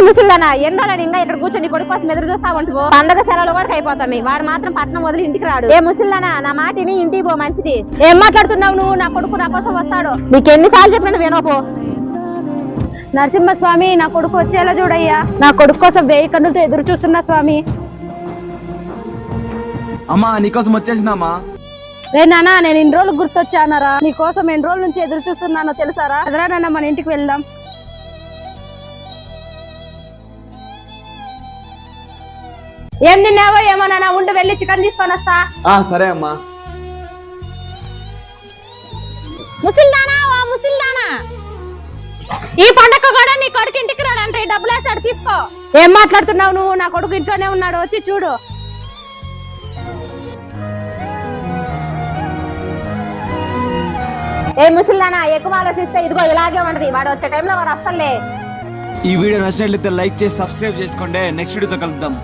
ముసలిదానా ఎండోలని ఇంకా ఇక్కడ కూర్చొని కొడుకు కోసం ఎదురు చూస్తా ఉంటావు. పండగ సెలవులు కూడా అయిపోతున్నాయి. వాడు మాత్రం పట్నం వదిలి ఇంటికి రాడు. ఏ ముసలిదానా నా మాటిని ఇంటికి పో మంచిది. ఏం మాట్లాడుతున్నావు నువ్వు? నా కొడుకు నా కోసం వస్తాడు. నీకు ఎన్నిసార్లు చెప్పినా వినోపో. నరసింహస్వామి నా కొడుకు వచ్చేలా చూడయ్యా. నా కొడుకు కోసం 1000 కన్నులతో ఎదురు చూస్తున్నా స్వామి. అమ్మా నీకోసం వచ్చేసినామా. రే నాన్న, నేను ఇన్ని రోజులు గుర్తొచ్చానరా. నీ కోసం ఎన్ని రోజుల నుంచి ఎదురు చూస్తున్నానో తెలుసారా? అదరా నాన్న, మన ఇంటికి వెళ్దాం. ఏం తిన్నావో ఏమో నాన్న, ఉండి వెళ్ళి చికెన్ తీసుకొని వస్తా. సరే అమ్మా. ముసలిదానా ఓ ముసలిదానా, ఈ పండగ కూడా నీ కొడుకు ఇంటికి రాడంటే డబ్బులు వేస్తాడు, తీసుకో. ఏం మాట్లాడుతున్నావు నువ్వు? నా కొడుకు ఇంట్లోనే ఉన్నాడు, వచ్చి చూడు. ఏ ముసలిదానా ఎక్కువ ఆలోచిస్తే ఇదిగో ఇలాగే ఉంటది. వాడు వచ్చే టైంలో వాడు వస్తలే. ఈ వీడియో నచ్చినట్లయితే లైక్ చేసి సబ్స్క్రైబ్ చేసుకోండి. నెక్స్ట్ వీడియోతో కలుద్దాం.